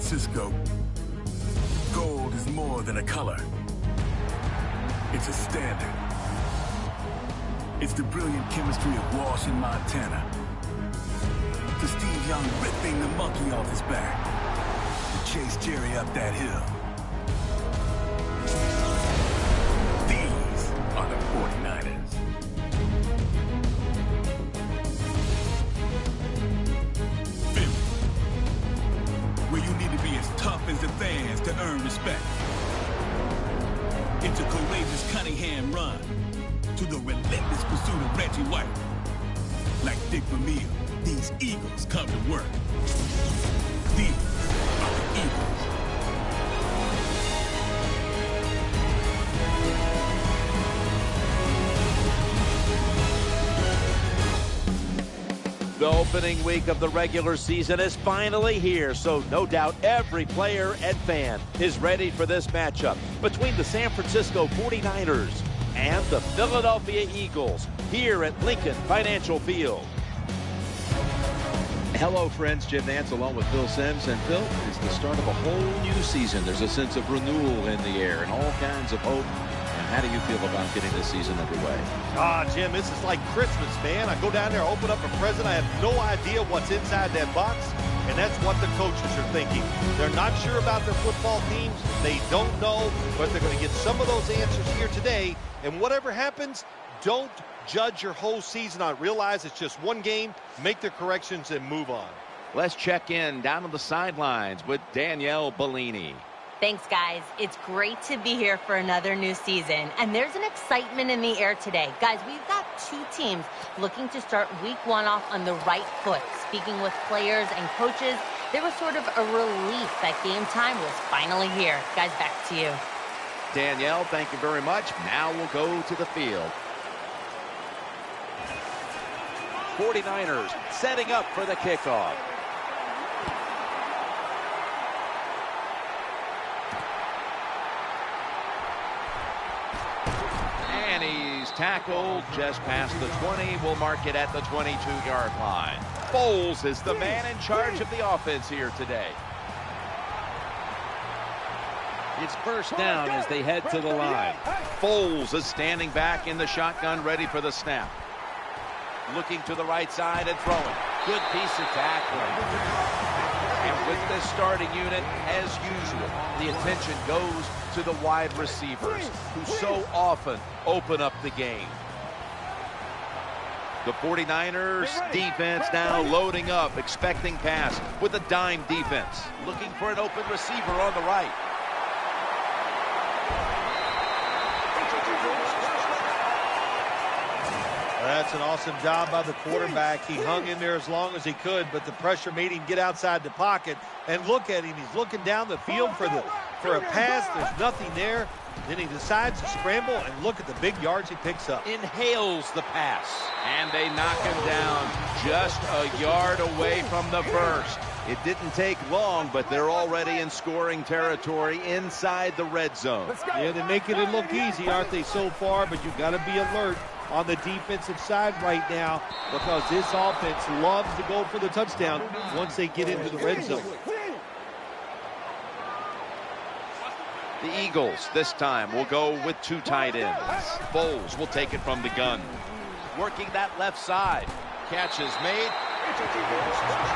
Francisco, gold is more than a color. It's a standard. It's the brilliant chemistry of Walsh in Montana. To Steve Young ripping the monkey off his back. To chase Jerry up that hill. These are the 49ers. Philly, where you need to be as tough as the fans to earn respect. It's a courageous Cunningham run to the relentless pursuit of Reggie White. Like Dick Vermeil, these Eagles come to work. These are the Eagles. The opening week of the regular season is finally here, so no doubt every player and fan is ready for this matchup between the San Francisco 49ers and the Philadelphia Eagles here at Lincoln Financial Field. Hello, friends. Jim Nantz along with Phil Simms. And Phil, it's the start of a whole new season. There's a sense of renewal in the air and all kinds of hope. And how do you feel about getting this season underway? Jim, this is like Christmas, man. I go down there, open up a present. I have no idea what's inside that box. And that's what the coaches are thinking. They're not sure about their football teams. They don't know, but they're going to get some of those answers here today. And whatever happens, don't judge your whole season on it. Realize it's just one game, make the corrections, and move on. Let's check in down on the sidelines with Danielle Bellini. Thanks, guys. It's great to be here for another new season. And there's an excitement in the air today. Guys, we've got two teams looking to start week one off on the right foot. Speaking with players and coaches, there was sort of a relief that game time was finally here. Guys, back to you. Danielle, thank you very much. Now we'll go to the field. 49ers setting up for the kickoff. And he's tackled just past the 20. We'll mark it at the 22-yard line. Foles is the man in charge of the offense here today. It's first down as they head to the line. Foles is standing back in the shotgun, ready for the snap. Looking to the right side and throwing. Good piece of tackling. And with this starting unit, as usual, the attention goes to the wide receivers, who so often open up the game. The 49ers defense now loading up, expecting pass with a dime defense. Looking for an open receiver on the right. That's an awesome job by the quarterback. He hung in there as long as he could, but the pressure made him get outside the pocket. And look at him. He's looking down the field for a pass. There's nothing there. Then he decides to scramble, and look at the big yards he picks up. Inhales the pass, and they knock him down just a yard away from the first. It didn't take long, but they're already in scoring territory inside the red zone. Yeah, they're making it look easy, aren't they, so far? But you've got to be alert on the defensive side right now, because this offense loves to go for the touchdown once they get into the red zone. The Eagles this time will go with two tight ends. Foles will take it from the gun. Working that left side. Catch is made.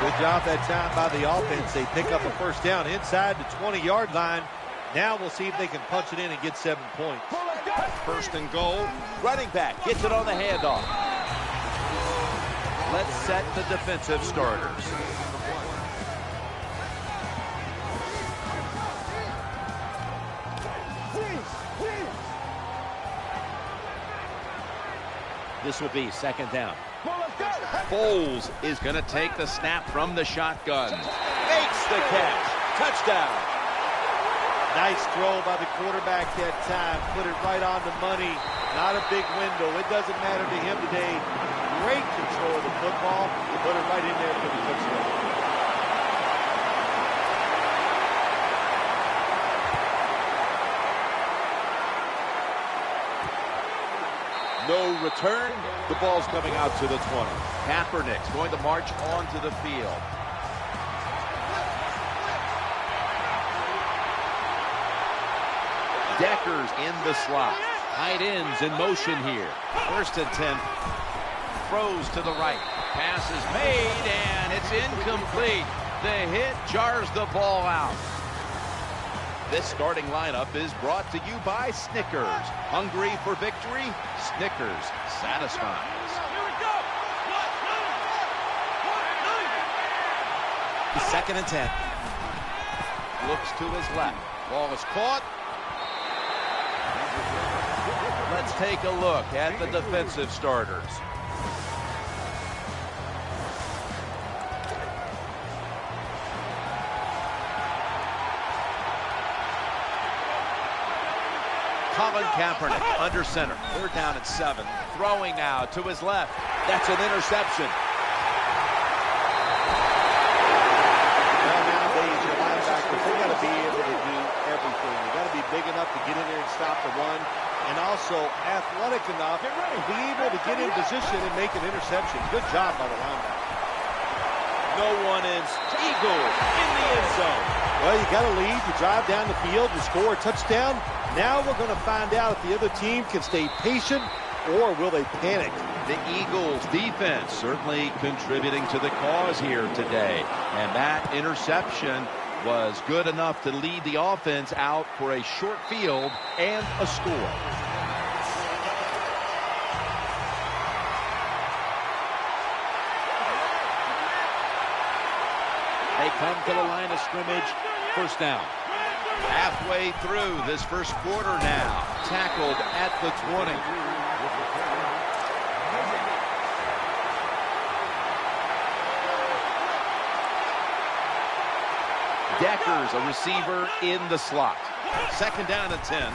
Good job that time by the offense. They pick up a first down inside the 20-yard line. Now we'll see if they can punch it in and get 7 points. First and goal. Running back gets it on the handoff. Let's set the defensive starters. This will be second down. Foles is going to take the snap from the shotgun. Makes the catch. Touchdown. Nice throw by the quarterback that time. Put it right on the money. Not a big window. It doesn't matter to him today. Great control of the football. He put it right in there for the touchdown. No return. The ball's coming out to the 20. Kaepernick's going to march onto the field. Deckers in the slot. Tight ends in motion here. 1st and 10. Throws to the right. Pass is made, and it's incomplete. The hit jars the ball out. This starting lineup is brought to you by Snickers. Hungry for victory? Snickers satisfies. 2nd and 10. Looks to his left. Ball is caught. Let's take a look at the defensive starters. Colin Kaepernick under center. 3rd down and 7. Throwing now to his left. That's an interception. Well, nowadays, your linebackers, they got to be able to do everything. They got to be big enough to get in there and stop the run, and also athletic enough to be able to get in position and make an interception. Good job by the linebacker. No one is. Eagles in the end zone. Well, you got to lead. You drive down the field, you score a touchdown. Now we're going to find out if the other team can stay patient or will they panic. The Eagles defense certainly contributing to the cause here today. And that interception was good enough to lead the offense out for a short field and a score. They come to the line of scrimmage. 1st down. Halfway through this 1st quarter now. Tackled at the 20. Deckers, a receiver in the slot. 2nd down and 10.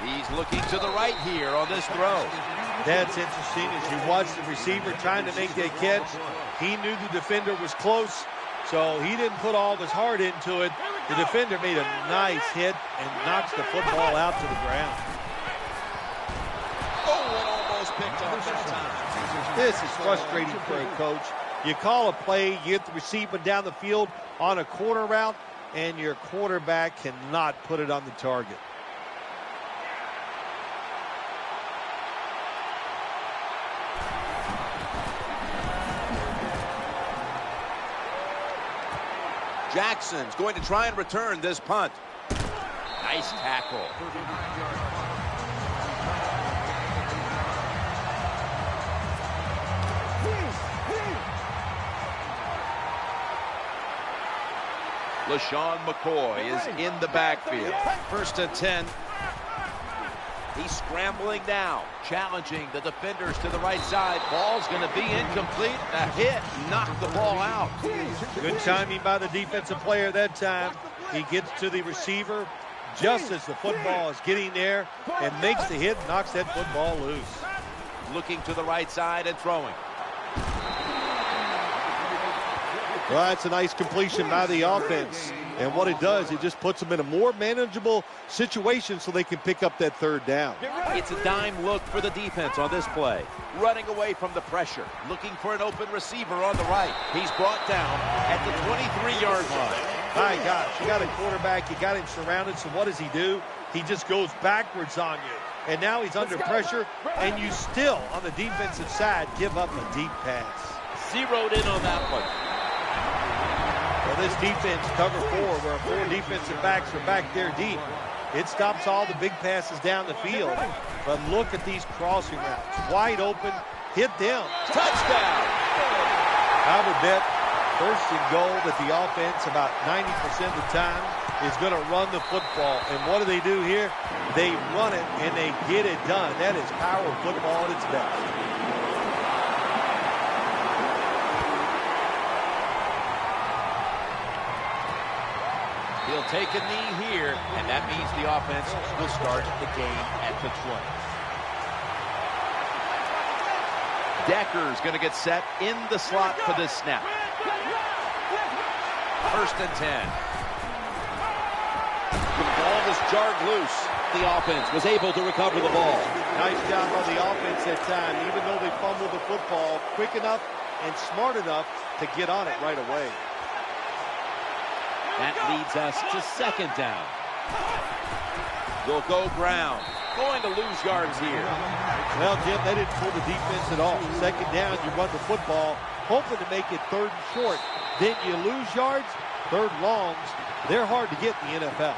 He's looking to the right here on this throw. That's interesting. As you watch the receiver trying to make that catch, he knew the defender was close, so he didn't put all of his heart into it. The defender made a nice hit and knocks the football out to the ground. Oh, and almost picked off that time. This is frustrating for a coach. You call a play, you get the receiver down the field on a corner route, and your quarterback cannot put it on the target. Jackson's going to try and return this punt. Nice tackle. LaShawn McCoy is in the backfield. 1st and 10. He's scrambling now, challenging the defenders to the right side. Ball's going to be incomplete. A hit knocked the ball out. Good timing by the defensive player that time. He gets to the receiver just as the football is getting there and makes the hit, knocks that football loose. Looking to the right side and throwing. Well, that's a nice completion by the offense. And what it does, it just puts them in a more manageable situation so they can pick up that 3rd down. It's a dime look for the defense on this play. Running away from the pressure. Looking for an open receiver on the right. He's brought down at the 23-yard line. My gosh, you got a quarterback, you got him surrounded, so what does he do? He just goes backwards on you. And now he's under pressure, and you still, on the defensive side, give up a deep pass. Zeroed in on that one. Well, this defense, cover 4, where 4 defensive backs are back there deep. It stops all the big passes down the field. But look at these crossing routes. Wide open, hit them. Touchdown! I would bet 1st and goal that the offense, about 90% of the time, is going to run the football. And what do they do here? They run it, and they get it done. That is power football at its best. He'll take a knee here, and that means the offense will start the game at the 20. Decker's going to get set in the slot for this snap. 1st and 10. The ball was jarred loose. The offense was able to recover the ball. Nice job on the offense that time, even though they fumbled the football, quick enough and smart enough to get on it right away. That leads us to 2nd down. They'll go ground. Going to lose yards here. Well, Jim, they didn't pull the defense at all. Second down, you run the football, hoping to make it third and short. Then you lose yards, third longs. They're hard to get in the NFL.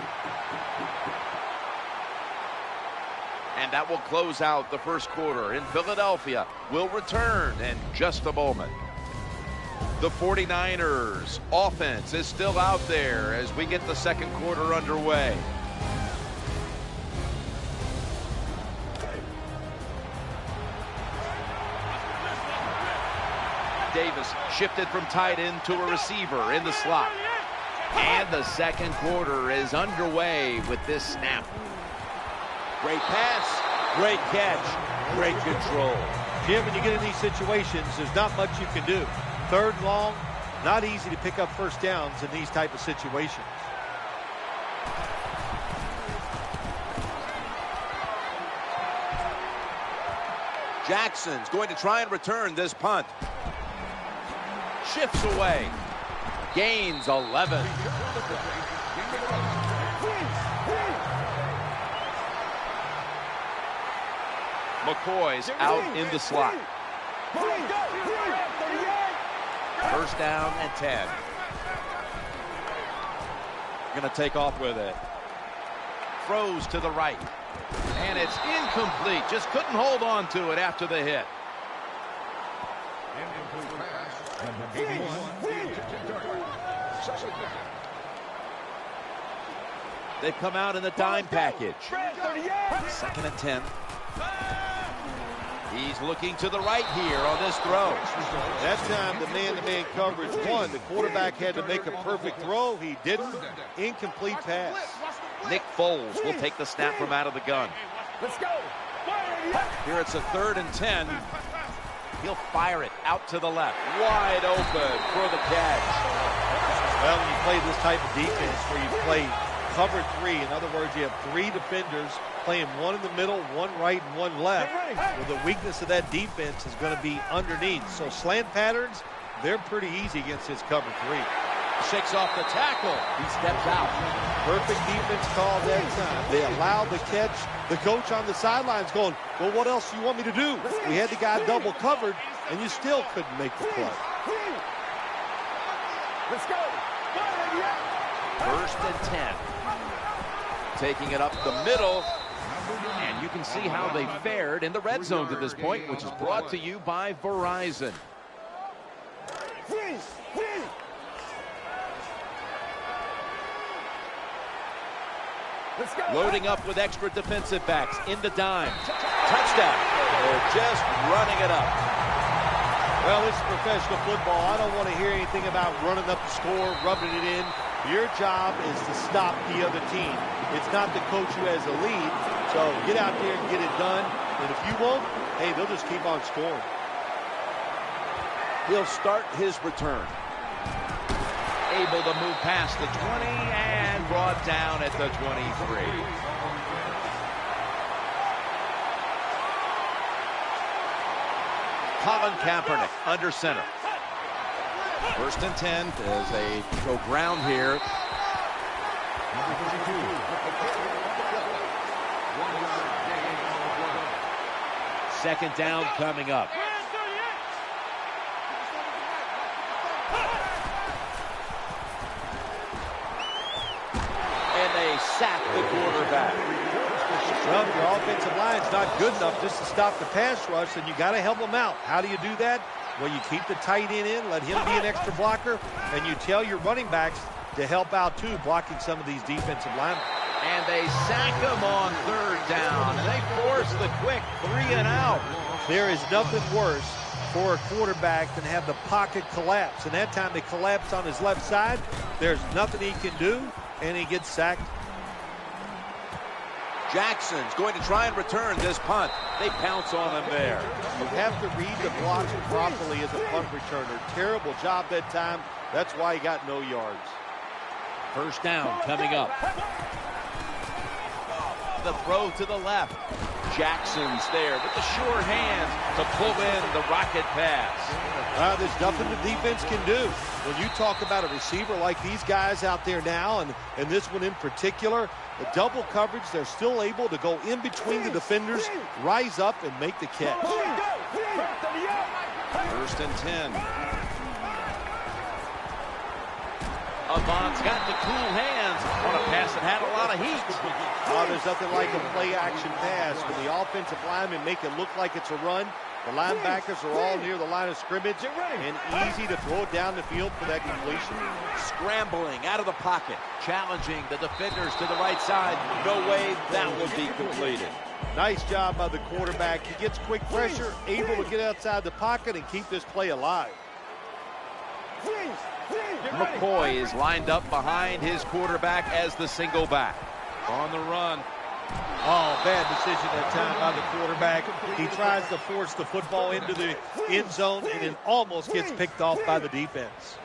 And that will close out the first quarter. In Philadelphia will return in just a moment. The 49ers offense is still out there as we get the second quarter underway. Davis shifted from tight end to a receiver in the slot. And the second quarter is underway with this snap. Great pass, great catch, great control. Jim, when you get in these situations, there's not much you can do. Third and long, not easy to pick up first downs in these type of situations. Jackson's going to try and return this punt. Shifts away. Gains 11. McCoy's out in the slot. First down and 10. Going to take off with it. Throws to the right. And it's incomplete. Just couldn't hold on to it after the hit. They've come out in the dime package. Second and 10. He's looking to the right here on this throw. That time the man-to-man coverage won. The quarterback had to make a perfect throw. He didn't. Incomplete pass. Nick Foles will take the snap from out of the gun. Let's go. Here it's a 3rd and 10. He'll fire it out to the left. Wide open for the catch. Well, when you play this type of defense where you play cover 3, in other words, you have 3 defenders playing one in the middle, one right, and one left. Well, the weakness of that defense is going to be underneath. So slant patterns, they're pretty easy against this cover 3. Shakes off the tackle. He steps out. Perfect defense call that time. They allowed the catch. The coach on the sidelines going, well, what else do you want me to do? We had the guy double covered, and you still couldn't make the play. Let's go. First and 10. Taking it up the middle. And you can see how they fared in the red zone to this point, which is brought to you by Verizon. Loading up with extra defensive backs in the dime. Touchdown. They're just running it up. Well, this is professional football. I don't want to hear anything about running up the score, rubbing it in. Your job is to stop the other team. It's not the coach who has the lead. So get out there and get it done. And if you won't, hey, they'll just keep on scoring. He'll start his return. Able to move past the 20 and brought down at the 23. Colin Kaepernick under center. First and 10 as they go ground here. Second down coming up. And they sack the quarterback. Well, if your offensive line's not good enough just to stop the pass rush, then you got to help them out. How do you do that? Well, you keep the tight end in, let him be an extra blocker, and you tell your running backs to help out, too, blocking some of these defensive linemen. And they sack him on 3rd down, and they force the quick 3 and out. There is nothing worse for a quarterback than have the pocket collapse. And that time they collapsed on his left side. There's nothing he can do, and he gets sacked. Jackson's going to try and return this punt. They pounce on him there. You have to read the blocks properly as a punt returner. Terrible job that time. That's why he got no yards. First down coming up. The throw to the left. Jackson's there with the sure hand to pull in the rocket pass. There's nothing the defense can do. When you talk about a receiver like these guys out there now, and this one in particular, the double coverage, they're still able to go in between the defenders, rise up, and make the catch. 1st and 10. Avon's got the cool hands on a pass that had a lot of heat. There's nothing like a play-action pass when the offensive linemen make it look like it's a run. The linebackers are all near the line of scrimmage and easy to throw it down the field for that completion. Scrambling out of the pocket, challenging the defenders to the right side. No way that will be completed. Nice job by the quarterback. He gets quick pressure, able to get outside the pocket and keep this play alive. McCoy is lined up behind his quarterback as the single back. On the run. Oh, bad decision that time by the quarterback. He tries to force the football into the end zone, and it almost gets picked off by the defense.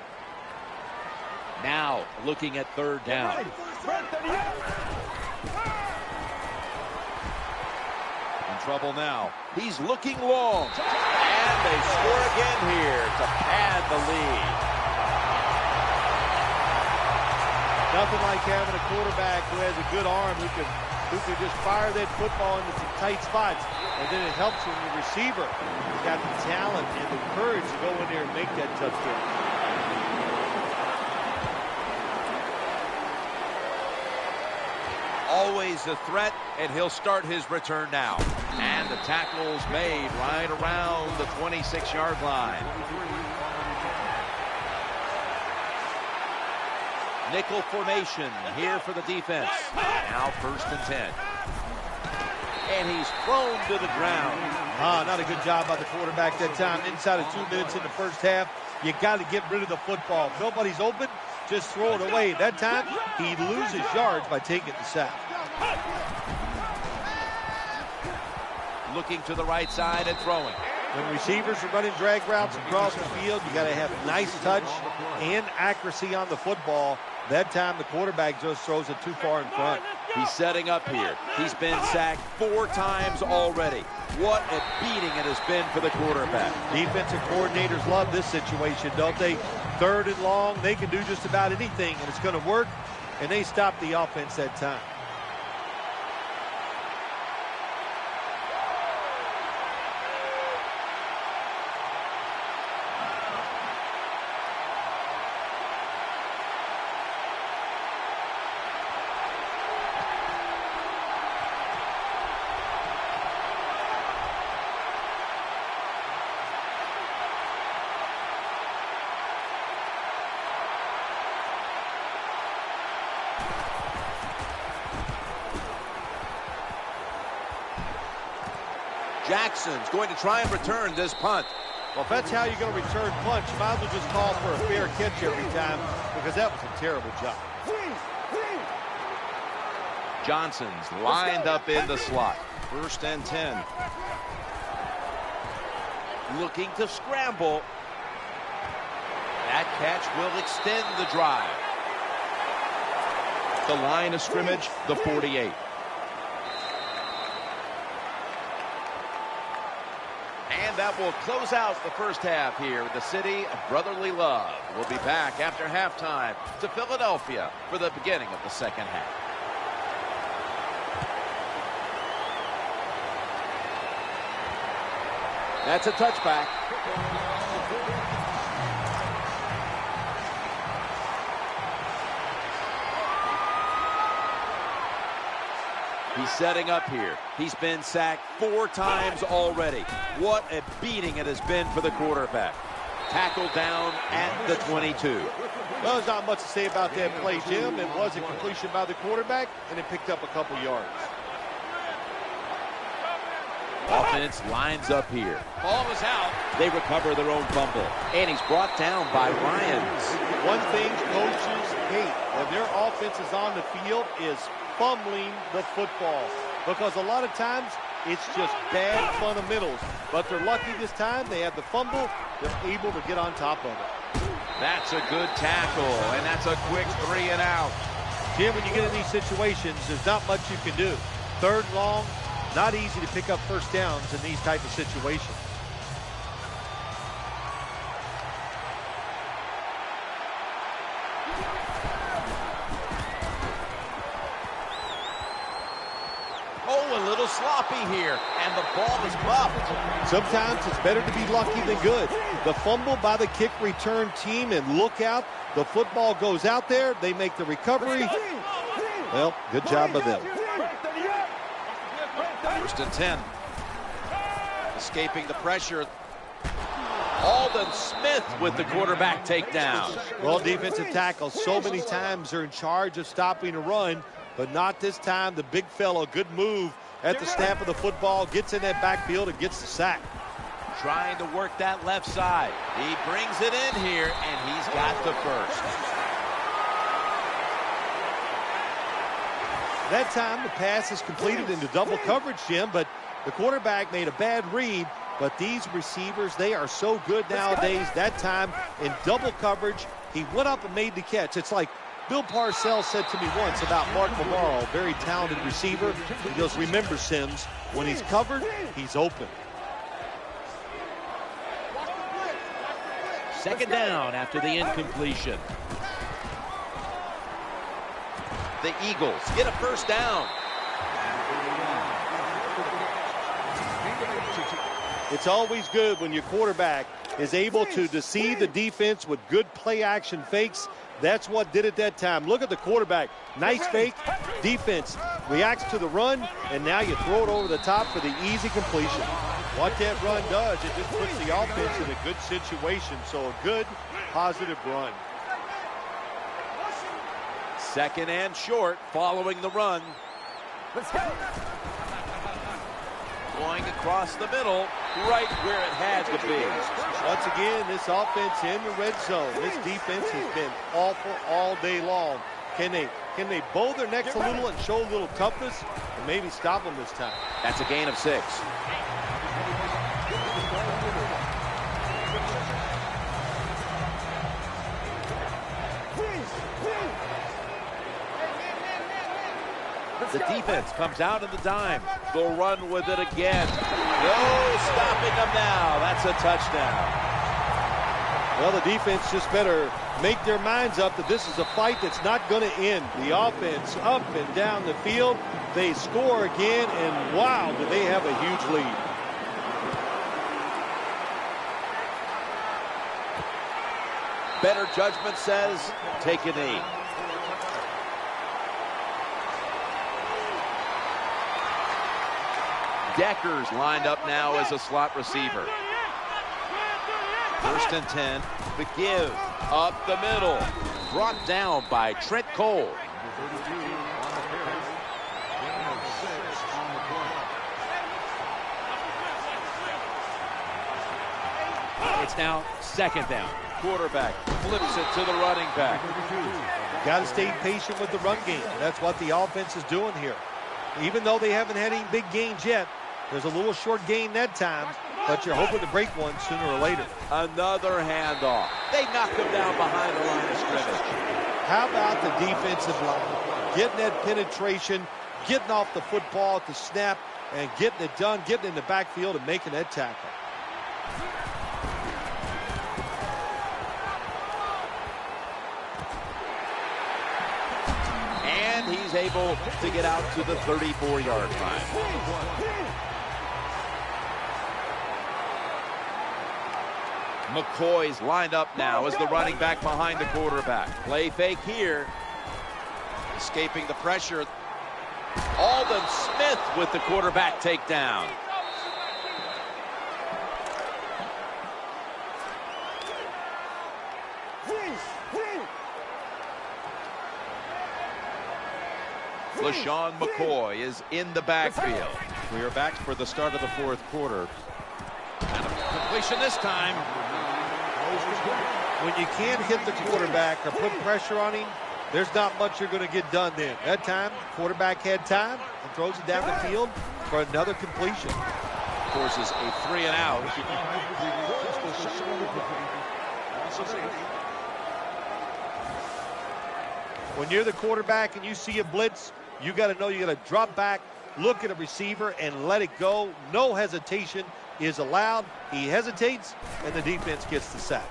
Now looking at 3rd down. In trouble now. He's looking long. And they score again here to pad the lead. Nothing like having a quarterback who has a good arm who can just fire that football into some tight spots. And then it helps when the receiver has got the talent and the courage to go in there and make that touchdown. Always a threat, and he'll start his return now. And the tackle's made right around the 26-yard line. Nickel formation here for the defense. Now 1st and 10. And he's thrown to the ground. Not a good job by the quarterback that time. Inside of 2 minutes in the first half, you got to get rid of the football. If nobody's open, just throw it away. That time, he loses yards by taking the sack. Looking to the right side and throwing. When receivers are running drag routes across the field, you got to have nice touch and accuracy on the football. That time, the quarterback just throws it too far in front. He's setting up here. He's been sacked 4 times already. What a beating it has been for the quarterback. Defensive coordinators love this situation, don't they? 3rd and long, they can do just about anything, and it's going to work, and they stop the offense that time. Jackson's going to try and return this punt. Well, if that's how you're going to return punch, you might as well just call for a fair catch every time, because that was a terrible job. Johnson's lined up in the slot. 1st and 10. Looking to scramble. That catch will extend the drive. The line of scrimmage, the 48. And that will close out the first half here in the city of brotherly love. We'll be back after halftime to Philadelphia for the beginning of the second half. That's a touchback. He's setting up here. He's been sacked 4 times already. What a beating it has been for the quarterback. Tackled down at the 22. Well, there's not much to say about that play, Jim. It was a completion by the quarterback, and it picked up a couple yards. Offense lines up here. Ball is out. They recover their own fumble. And he's brought down by Ryans. One thing coaches hate when their offense is on the field is fumbling the football. Because a lot of times, it's just bad fundamentals. But they're lucky this time. They have the fumble. They're able to get on top of it. That's a good tackle, and that's a quick 3 and out. Jim, when you get in these situations, there's not much you can do. 3rd and long, not easy to pick up first downs in these type of situations. sloppy here, and the ball is muffed. Sometimes it's better to be lucky than good. The fumble by the kick return team, and look out, the football goes out there. They make the recovery. Well, good job by them. 1st and 10. Escaping the pressure. Aldon Smith with the quarterback takedown. Well, defensive tackles so many times are in charge of stopping a run, but not this time. The big fellow, good move at the snap of the football, gets in that backfield and gets the sack. Trying to work that left side. He brings it in here, and he's got the first. That time the pass is completed into double coverage, Jim, but the quarterback made a bad read. But these receivers, they are so good nowadays. That time in double coverage, he went up and made the catch. It's like Bill Parcells said to me once about Mark Navarro, very talented receiver. He goes, remember, Sims, when he's covered, he's open. 2nd down after the incompletion. The Eagles get a 1st down. It's always good when your quarterback is able to deceive the defense with good play action fakes. That's what did it that time. Look at the quarterback. Nice fake. Defense reacts to the run, and now you throw it over the top for the easy completion. What that run does, it just puts the offense in a good situation. So a good, positive run. 2nd and short following the run. Going across the middle, right where it had to be. Once again, this offense in the red zone. This defense has been awful all day long. Can they bow their necks a little and show a little toughness and maybe stop them this time? That's a gain of 6. The defense comes out in the dime. They'll run with it again. No stopping them now. That's a touchdown. Well, the defense just better make their minds up that this is a fight that's not going to end. The offense up and down the field. They score again, and wow, do they have a huge lead. Better judgment says take a knee. Decker's lined up now as a slot receiver. 1st and 10. The give up the middle. Brought down by Trent Cole. It's now 2nd down. Quarterback flips it to the running back. Got to stay patient with the run game. That's what the offense is doing here. Even though they haven't had any big gains yet, there's a little short gain that time, but you're hoping to break one sooner or later. Another handoff. They knock him down behind the line of scrimmage. How about the defensive line? Getting that penetration, getting off the football at the snap, and getting it done, getting in the backfield and making that tackle. And he's able to get out to the 34-yard line. McCoy's lined up now as the running back behind the quarterback. Play fake here. Escaping the pressure. Aldon Smith with the quarterback takedown. LaShawn McCoy is in the backfield. We are back for the start of the 4th quarter. And a completion this time. When you can't hit the quarterback or put pressure on him, there's not much you're going to get done then. That time, quarterback had time and throws it down the field for another completion. Forces a 3 and out. When you're the quarterback and you see a blitz, you got to know you got to drop back, look at a receiver, and let it go. No hesitation is allowed. He hesitates, and the defense gets the sack.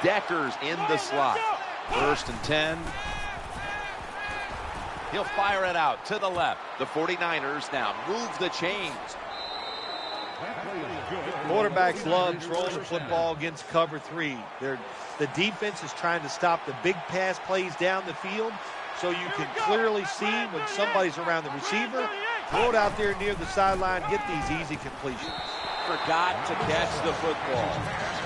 Decker's in the slot. 1st and 10. He'll fire it out to the left. The 49ers now move the chains. Quarterbacks love throwing the football against cover 3. The defense is trying to stop the big pass plays down the field, so you can clearly see when somebody's around the receiver. Throw it out there near the sideline, get these easy completions. Forgot to catch the football.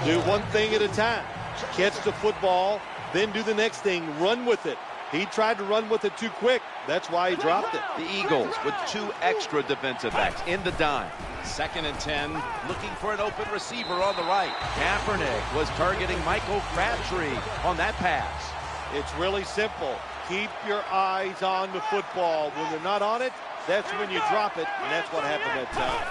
Do one thing at a time. Catch the football, then do the next thing, run with it. He tried to run with it too quick. That's why he dropped it. The Eagles with 2 extra defensive backs in the dime. 2nd and 10. Looking for an open receiver on the right. Kaepernick was targeting Michael Crabtree on that pass. It's really simple. Keep your eyes on the football. When they're not on it, that's when you drop it, and that's what happened that time.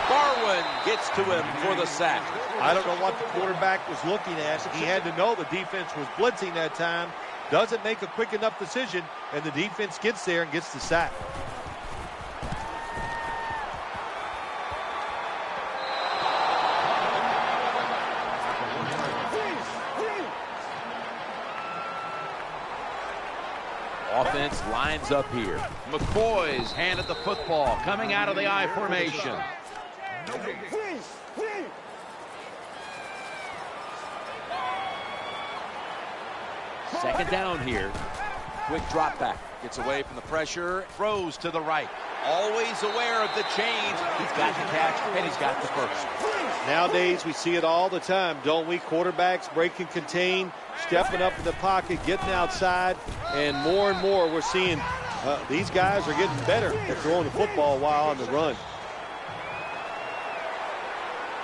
Barwin gets to him for the sack. I don't know what the quarterback was looking at. He had to know the defense was blitzing that time. Doesn't make a quick enough decision, and the defense gets there and gets the sack. Offense lines up here. McCoy's handed the football coming out of the I formation. Second down here. Quick drop back. Gets away from the pressure. Throws to the right. Always aware of the change. He's got the catch and he's got the first. Nowadays, we see it all the time, don't we? Quarterbacks break and contain, stepping up in the pocket, getting outside, and more we're seeing these guys are getting better at throwing the football while on the run.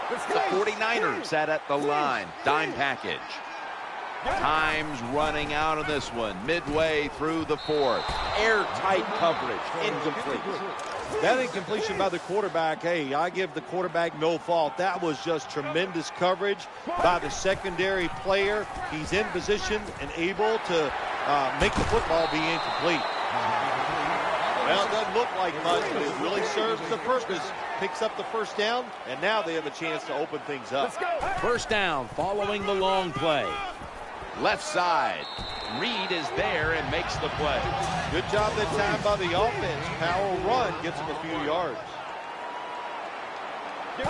The 49ers sat at the line. Dime package. Time's running out of this one. Midway through the 4th. Airtight coverage. Incomplete. That incompletion by the quarterback, hey, I give the quarterback no fault. That was just tremendous coverage by the secondary player. He's in position and able to make the football be incomplete. Well, it doesn't look like much, but it really serves the purpose. Picks up the first down, and now they have a chance to open things up. First down following the long play. Left side. Reed is there and makes the play. Good job that time by the offense. Power run gets them a few yards.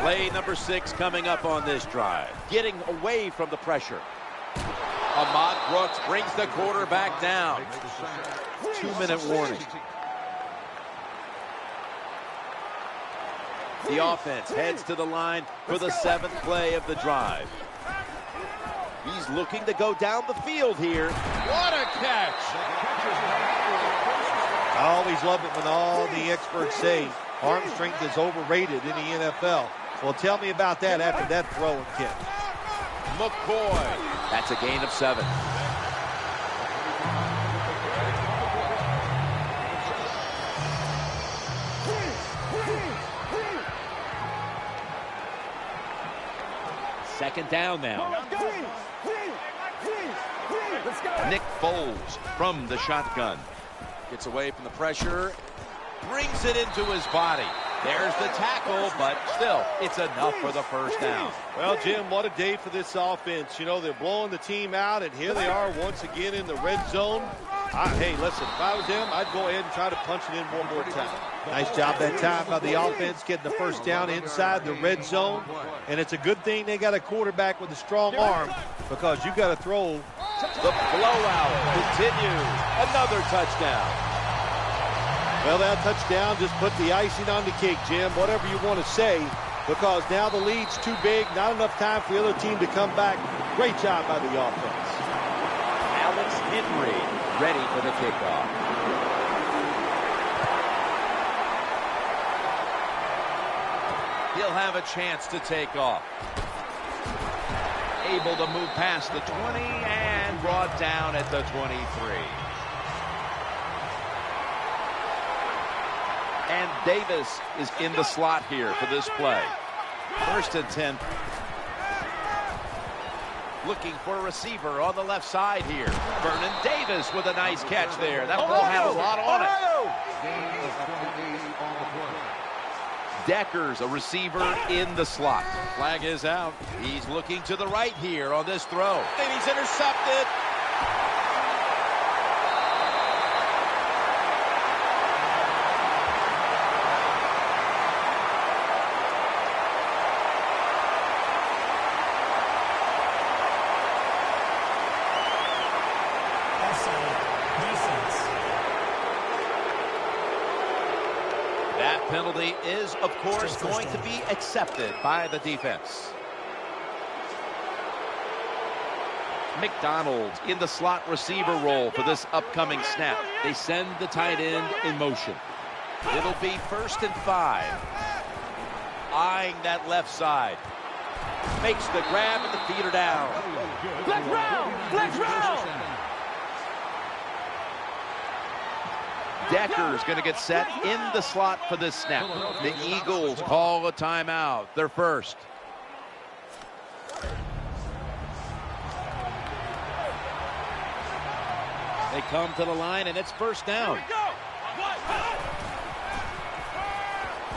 Play number 6 coming up on this drive. Getting away from the pressure. Ahmad Brooks brings the quarterback down. 2-minute warning. The offense heads to the line for the 7th play of the drive. He's looking to go down the field here. What a catch! I always love it when all the experts say arm strength is overrated in the NFL. Well, tell me about that after that throw and kick. McCoy. That's a gain of 7. Second down now. Nick Foles from the shotgun. Gets away from the pressure. Brings it into his body. There's the tackle, but still, it's enough for the first down. Well, Jim, what a day for this offense. You know, they're blowing the team out, and here they are once again in the red zone. Hey, listen, if I was them, I'd go ahead and try to punch it in one more time. Nice job that time by the offense, getting the first down inside the red zone. And it's a good thing they got a quarterback with a strong arm, because you got to throw. The blowout continues. Another touchdown. Well, that touchdown just put the icing on the cake, Jim, whatever you want to say, because now the lead's too big, not enough time for the other team to come back. Great job by the offense. Alex Henry ready for the kickoff. He'll have a chance to take off. Able to move past the 20 and brought down at the 23. And Davis is in the slot here for this play. 1st and 10. Looking for a receiver on the left side here. Vernon Davis with a nice catch there. That ball had a lot on it. Decker's a receiver in the slot. Flag is out. He's looking to the right here on this throw. And he's intercepted. That penalty is, of course, going to be accepted by the defense. McDonald in the slot receiver role for this upcoming snap. They send the tight end in motion. It'll be 1st and 5. Eyeing that left side. Makes the grab and the feet are down. Flex round! Flex round! Decker's going to get set in the slot for this snap. The Eagles call a timeout. They're first. They come to the line, and it's 1st down.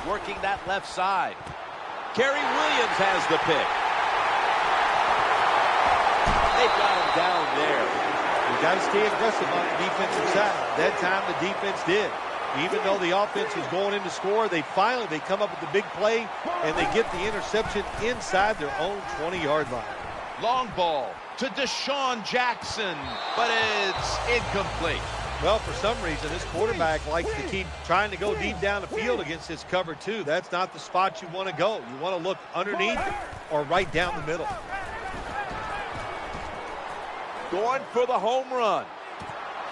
Working that left side. Kerry Williams has the pick. They've got him down there. You got to stay aggressive on the defensive side. That time the defense did. Even though the offense was going in to score, they come up with the big play, and they get the interception inside their own 20-yard line. Long ball to Deshaun Jackson, but it's incomplete. Well, for some reason, this quarterback likes to keep trying to go deep down the field against this cover 2. That's not the spot you want to go. You want to look underneath or right down the middle. Going for the home run.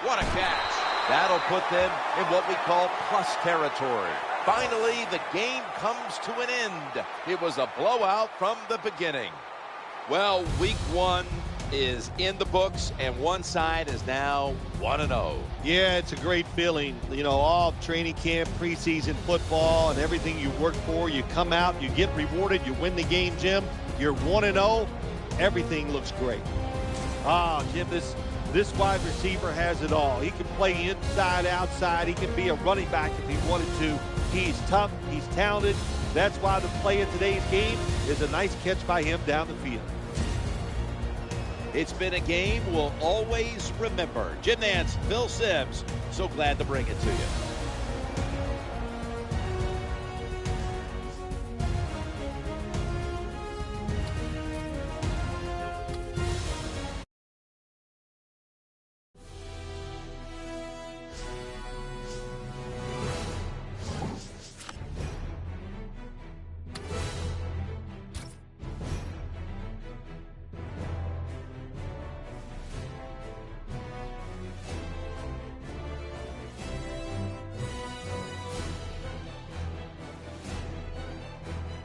What a catch. That'll put them in what we call plus territory. Finally, the game comes to an end. It was a blowout from the beginning. Well, week 1 is in the books, and one side is now 1-0. Yeah, it's a great feeling. You know, all training camp, preseason football, and everything you work for. You come out, you get rewarded, you win the game, Jim. You're 1-0. Everything looks great. Jim, this wide receiver has it all. He can play inside, outside. He can be a running back if he wanted to. He's tough. He's talented. That's why the play of today's game is a nice catch by him down the field. It's been a game we'll always remember. Jim Nance, Phil Simms, so glad to bring it to you.